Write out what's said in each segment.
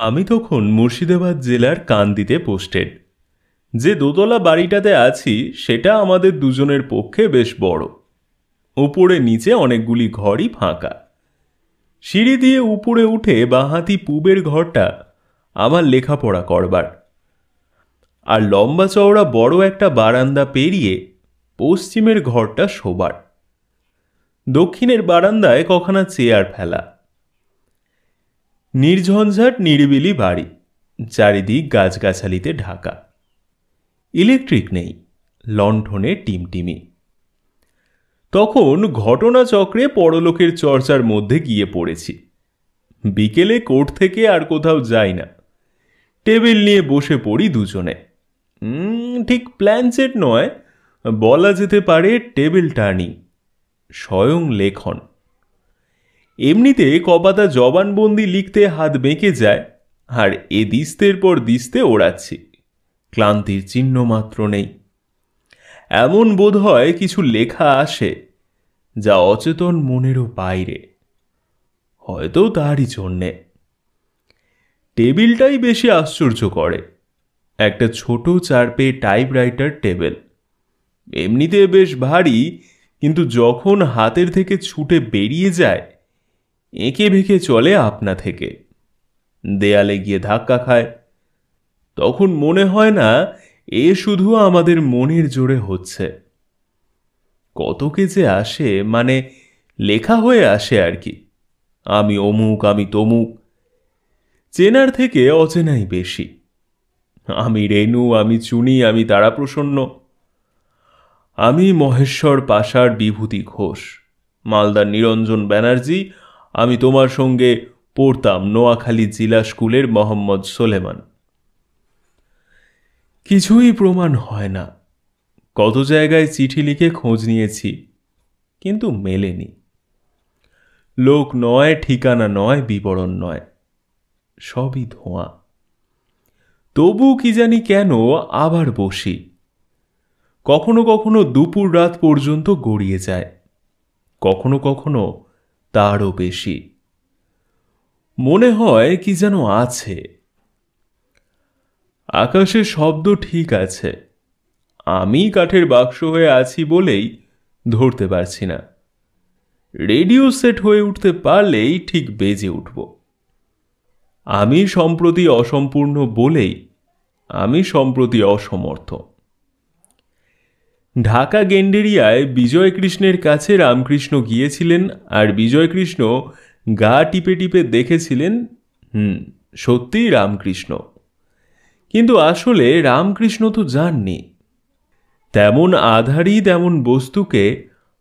আমি তখন মুর্শিদাবাদ জেলার কান্দিতে পোস্টেড। যে দোতলা বাড়িটাতে আছি সেটা আমাদের দুজনের পক্ষে বেশ বড়। উপরে নিচে অনেকগুলি ঘরই ফাঁকা। সিঁড়ি দিয়ে উপরে উঠে বাঁহাতি পূবের ঘরটা আমার লেখাপড়া করবার, আর লম্বা চওড়া বড় একটা বারান্দা পেরিয়ে পশ্চিমের ঘরটা শোবার। দক্ষিণের বারান্দায় কখানা চেয়ার ফেলা। নির্ঝঞ্ঝাট নিরিবিলি বাড়ি, চারিদিক গাছগাছালিতে ঢাকা। ইলেকট্রিক নেই, লণ্ঠনে টিমটিমি। তখন ঘটনাচক্রে পরলোকের চর্চার মধ্যে গিয়ে পড়েছি। বিকেলে কোর্ট থেকে আর কোথাও যাই না, টেবিল নিয়ে বসে পড়ি দুজনে। ঠিক প্ল্যানচেট নয়, বলা যেতে পারে টেবিল টার্নিং, স্বয়ং লেখন। এমনিতে কপাতা জবানবন্দি লিখতে হাত বেঁকে যায়, আর এ দিস্তের পর দিস্তে ওড়াচ্ছি, ক্লান্তির চিহ্ন মাত্র নেই। এমন বোধ হয় কিছু লেখা আসে যা অচেতন মনেরও বাইরে, হয়তো তারই জন্যে। টেবিলটাই বেশি আশ্চর্য করে। একটা ছোট 4 পেয়ে টাইপরাইটার টেবিল, এমনিতে বেশ ভারী, কিন্তু যখন হাতের থেকে ছুটে বেরিয়ে যায় এঁকে বেঁকে চলে আপনা থেকে, দেয়ালে গিয়ে ধাক্কা খায়। তখন মনে হয় না এ শুধু আমাদের মনের জোরে হচ্ছে, কতকে যে আসে, মানে লেখা হয়ে আসে আর কি। আমি অমুক, আমি তমুক, চেনার থেকে অচেনাই বেশি। আমি রেণু, আমি চুনি, আমি তারাপ্রসন্ন, আমি মহেশ্বর পাশার বিভূতি ঘোষ, মালদার নিরঞ্জন ব্যানার্জি, আমি তোমার সঙ্গে পড়তাম নোয়াখালী জিলা স্কুলের মোহাম্মদ সোলেমান। কিছুই প্রমাণ হয় না। কত জায়গায় চিঠি লিখে খোঁজ নিয়েছি, কিন্তু মেলেনি। লোক নয়, ঠিকানা নয়, বিবরণ নয়, সবই ধোঁয়া। তবু কি জানি কেন আবার বসি। কখনো কখনো দুপুর রাত পর্যন্ত গড়িয়ে যায়, কখনো কখনো তারও বেশি। মনে হয় কি যেন আছে। আকাশে শব্দ ঠিক আছে, আমি কাঠের বাক্স হয়ে আছি বলেই ধরতে পারছি না। রেডিও সেট হয়ে উঠতে পারলেই ঠিক বেজে উঠব। আমি সম্প্রতি অসম্পূর্ণ বলেই আমি সম্প্রতি অসমর্থ। ঢাকা গেন্ডেরিয়ায় বিজয়কৃষ্ণের কাছে রামকৃষ্ণ গিয়েছিলেন, আর বিজয়কৃষ্ণ গা টিপে টিপে দেখেছিলেন সত্যিই রামকৃষ্ণ, কিন্তু আসলে রামকৃষ্ণ তো যাননি। তেমন আধারই তেমন বস্তুকে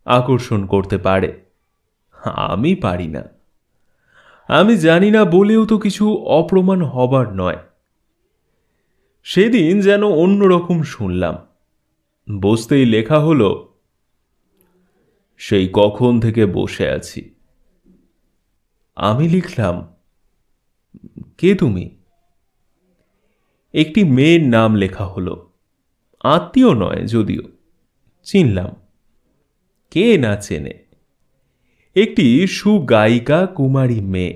আকর্ষণ করতে পারে, আমি পারি না। আমি জানি না বলেও তো কিছু অপ্রমাণ হবার নয়। সেদিন যেন অন্যরকম শুনলাম। বসতেই লেখা হলো, সেই কখন থেকে বসে আছি। আমি লিখলাম, কে তুমি? একটি মেয়ের নাম লেখা হলো, আত্মীয় নয় যদিও, চিনলাম। কে না চেনে? একটি সুগায়িকা কুমারী মেয়ে,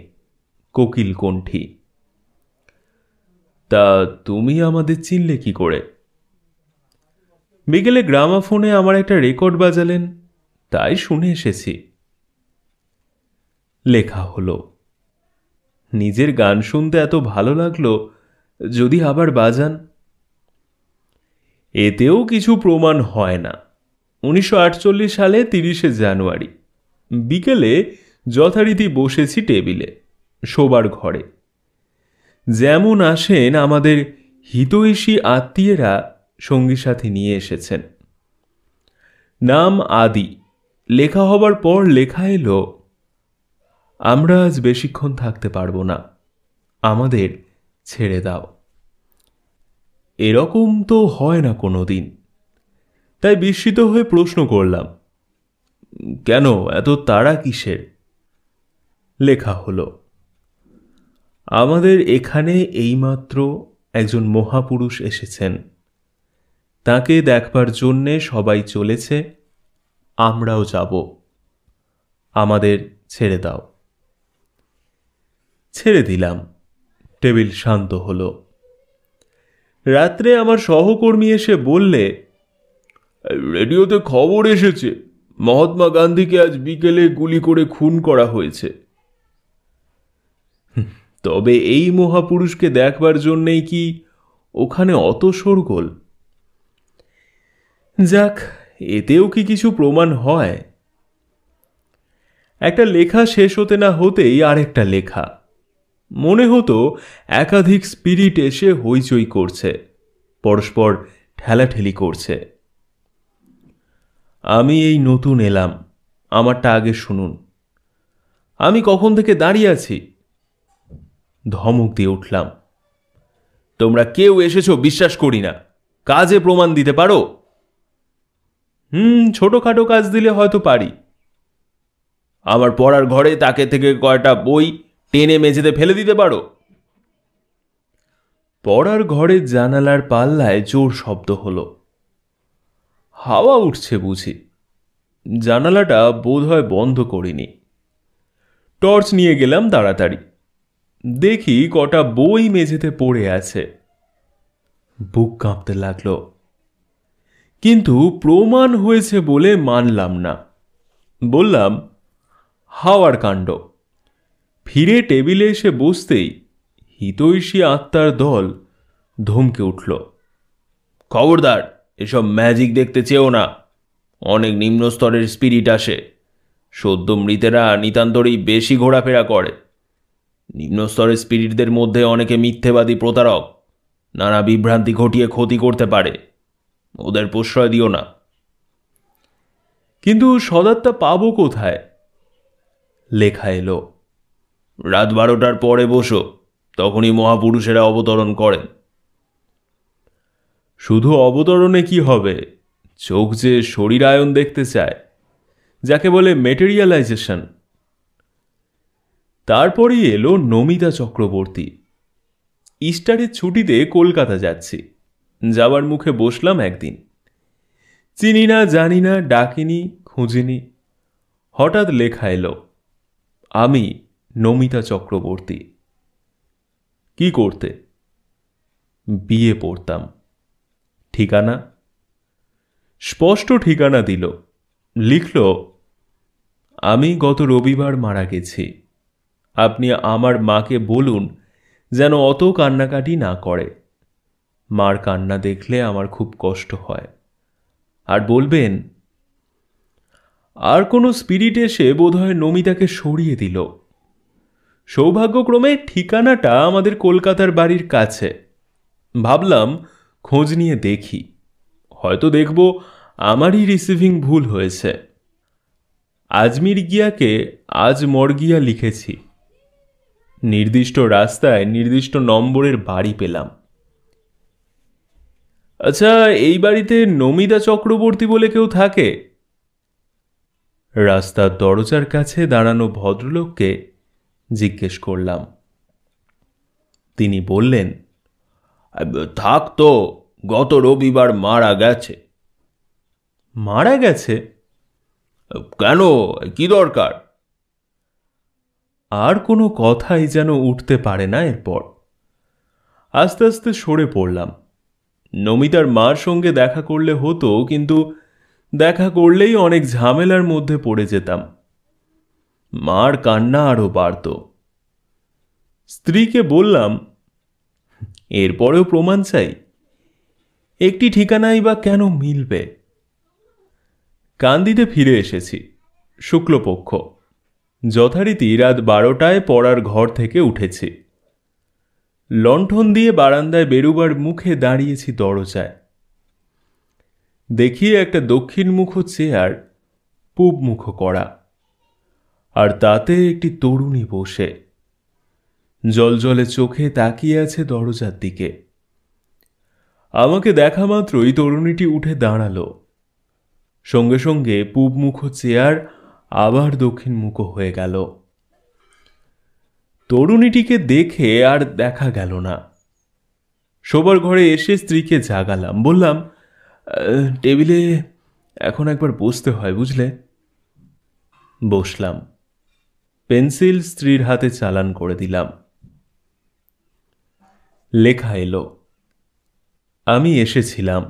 কোকিল কণ্ঠী। তা তুমি আমাদের চিনলে কি করে? বিকেলে গ্রামাফোনে আমার একটা রেকর্ড বাজালেন, তাই শুনে এসেছি। লেখা হলো, নিজের গান শুনতে এত ভালো লাগলো, যদি আবার বাজান। এতেও কিছু প্রমাণ হয় না। 1948 সালে 30শে জানুয়ারি বিকেলে যথারীতি বসেছি টেবিলে, শোবার ঘরে। যেমন আসেন আমাদের হিতৈষী আত্মীয়েরা সঙ্গী সাথী নিয়ে এসেছেন। নাম আদি। লেখা হবার পর লেখা এলো, আমরা আজ বেশিক্ষণ থাকতে পারবো না, আমাদের ছেড়ে দাও। এরকম তো হয় না কোনো দিন, তাই বিস্মিত হয়ে প্রশ্ন করলাম, কেন এত তাড়া কিসের? লেখা হলো, আমাদের এখানে এইমাত্র একজন মহাপুরুষ এসেছেন, তাকে দেখবার জন্যে সবাই চলেছে, আমরাও যাব, আমাদের ছেড়ে দাও। ছেড়ে দিলাম। টেবিল শান্ত হলো। রাত্রে আমার সহকর্মী এসে বললে, রেডিওতে খবর এসেছে মহাত্মা গান্ধীকে আজ বিকেলে গুলি করে খুন করা হয়েছে। তবে এই মহাপুরুষকে দেখবার জন্যেই কি ওখানে অত শোরগোল? যাক, এতেও কি কিছু প্রমাণ হয়? একটা লেখা শেষ হতে না হতেই আরেকটা লেখা। মনে হতো একাধিক স্পিরিট এসে হইচই করছে, পরস্পর ঠেলাঠেলি করছে। আমি এই নতুন এলাম, আমারটা আগে শুনুন। আমি কখন থেকে দাঁড়িয়ে আছি? ধমক দিয়ে উঠলাম, তোমরা কেউ এসেছো বিশ্বাস করি না, কাজে প্রমাণ দিতে পারো? ছোটখাটো কাজ দিলে হয়তো পারি। আমার পড়ার ঘরে তাকে থেকে কয়টা বই টেনে মেঝেতে ফেলে দিতে পারো? পড়ার ঘরের জানালার পাল্লায় জোর শব্দ হলো। হাওয়া উঠছে বুঝি। জানালাটা বোধহয় বন্ধ করিনি। টর্চ নিয়ে গেলাম তাড়াতাড়ি। দেখি কটা বই মেঝেতে পড়ে আছে। বুক কাঁপতে লাগলো, কিন্তু প্রমাণ হয়েছে বলে মানলাম না। বললাম, হাওয়ার কাণ্ড। ফিরে টেবিলে এসে বসতেই হিতৈষী আত্মার দল ধমকে উঠল, খবরদার, এসব ম্যাজিক দেখতে চেও না। অনেক নিম্ন স্তরের স্পিরিট আসে, সদ্য মৃতেরা নিতান্তরেই বেশি ঘোরাফেরা করে। নিম্ন স্তরের স্পিরিটদের মধ্যে অনেকে মিথ্যেবাদী প্রতারক, নানা বিভ্রান্তি ঘটিয়ে ক্ষতি করতে পারে। ওদের প্রশ্রয় দিও না। কিন্তু সদাত্তা পাবো কোথায়? লেখা এলো, রাত 12টার পরে বসো, তখনই মহাপুরুষেরা অবতরণ করেন। শুধু অবতরণে কি হবে? চোখ যে শরীরায়ন দেখতে চায়, যাকে বলে মেটেরিয়ালাইজেশন। তারপরই এলো নমিতা চক্রবর্তী। ইস্টারের ছুটিতে কলকাতা যাচ্ছি, যাবার মুখে বসলাম একদিন। চিনি না, জানি না, ডাকিনি, খুঁজিনি। হঠাৎ লেখা এলো, আমি নমিতা চক্রবর্তী। কি করতে? বিয়ে পড়তাম। ঠিকানা? স্পষ্ট ঠিকানা দিল। লিখল, আমি গত রবিবার মারা গেছি। আপনি আমার মাকে বলুন যেন অত কান্নাকাটি না করে। মার কান্না দেখলে আমার খুব কষ্ট হয়। আর বলবেন, আর কোনো স্পিরিট এসে বোধহয় নমিতাকে সরিয়ে দিল। সৌভাগ্যক্রমে ঠিকানাটা আমাদের কলকাতার বাড়ির কাছে। ভাবলাম খোঁজ নিয়ে দেখি, হয়তো দেখব আমারই রিসিভিং ভুল হয়েছে। আজমির গিয়াকে আজ মর্গিয়া লিখেছি। নির্দিষ্ট রাস্তায় নির্দিষ্ট নম্বরের বাড়ি পেলাম। আচ্ছা, এই বাড়িতে নমিতা চক্রবর্তী বলে কেউ থাকে? রাস্তার দরজার কাছে দাঁড়ানো ভদ্রলোককে জিজ্ঞেস করলাম। তিনি বললেন, থাকতো, গত রবিবার মারা গেছে। মারা গেছে? কেন, কি দরকার? আর কোনো কথাই যেন উঠতে পারে না এরপর। আস্তে আস্তে সরে পড়লাম। নমিতার মার সঙ্গে দেখা করলে হতো, কিন্তু দেখা করলেই অনেক ঝামেলার মধ্যে পড়ে যেতাম। মার কান্না আরও বাড়ত। স্ত্রীকে বললাম, এরপরেও প্রমাণ চাই। একটি ঠিকানাই বা কেন মিলবে? কান্দিতে ফিরে এসেছি। শুক্লপক্ষ। যথারীতি রাত 12টায় পড়ার ঘর থেকে উঠেছি। লণ্ঠন দিয়ে বারান্দায় বেরুবার মুখে দাঁড়িয়েছি দরজায়। দেখি একটা দক্ষিণমুখ চেয়ার পূবমুখ করা, আর তাতে একটি তরুণী বসে জলজলে চোখে তাকিয়ে আছে দরজার দিকে। আমাকে দেখা মাত্রই তরুণীটি উঠে দাঁড়ালো। সঙ্গে সঙ্গে পূবমুখ চেয়ার আবার দক্ষিণমুখ হয়ে গেল। তরুণীটিকে দেখে আর দেখা গেল না। শোবার ঘরে এসে স্ত্রীকে জাগালাম। বললাম, টেবিলে এখন একবার বসতে হয়, বুঝলে? বসলাম। পেন্সিল স্ত্রীর হাতে চালান করে দিলাম। লেখা এলো, আমি এসেছিলাম।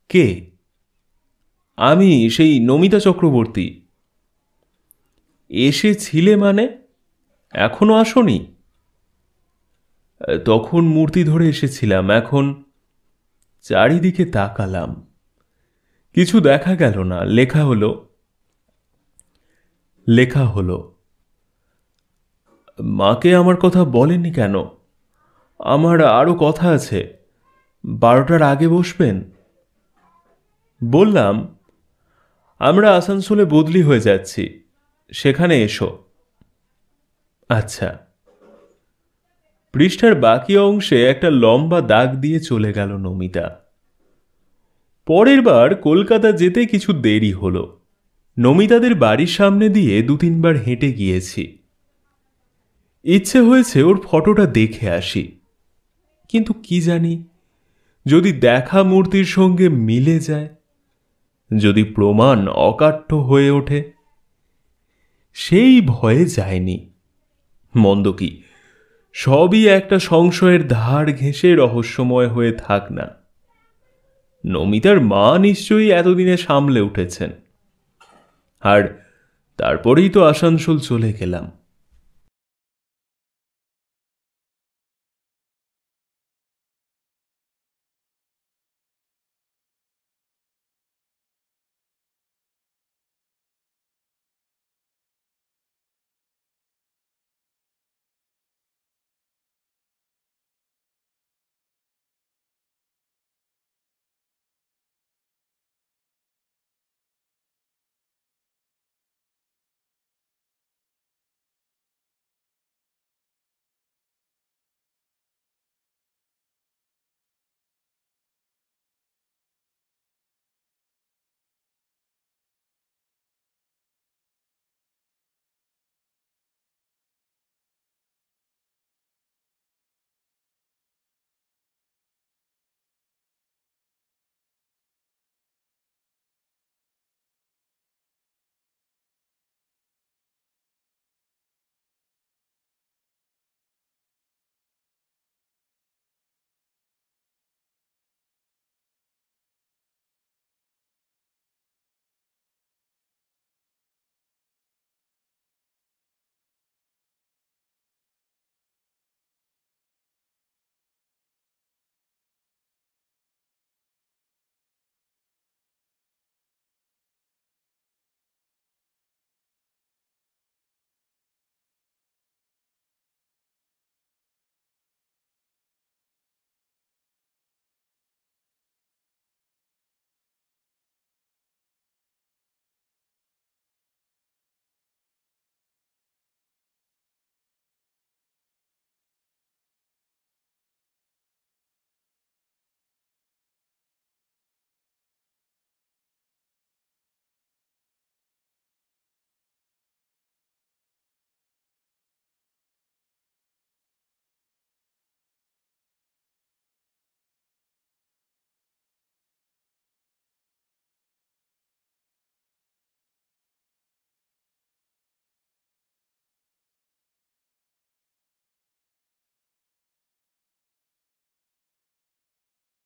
কে? আমি, সেই নমিতা চক্রবর্তী। এসেছিলে মানে? এখনো আসনি? তখন মূর্তি ধরে এসেছিলাম, এখন চারিদিকে তাকালাম, কিছু দেখা গেল না। লেখা হলো, মাকে আমার কথা বলেননি কেন? আমার আরো কথা আছে, 12টার আগে বসবেন। বললাম, আমরা আসানসোলে বদলি হয়ে যাচ্ছি, সেখানে এসো। আচ্ছা। পৃষ্ঠার বাকি অংশে একটা লম্বা দাগ দিয়ে চলে গেল নমিতা। পরের বার কলকাতা যেতে কিছু দেরি হলো। নমিতাদের বাড়ির সামনে দিয়ে 2-3 বার হেঁটে গিয়েছি। ইচ্ছে হয়েছে ওর ফটোটা দেখে আসি, কিন্তু কি জানি, যদি দেখা মূর্তির সঙ্গে মিলে যায়, যদি প্রমাণ অকাট্য হয়ে ওঠে। সেই ভয়ে যায়নি। মন্দ কি, সবই একটা সংশয়ের ধার ঘেঁষে রহস্যময় হয়ে থাক না। নমিতার মা নিশ্চয়ই এতদিনে সামলে উঠেছেন। আর তারপরেই তো আসানসোল চলে গেলাম।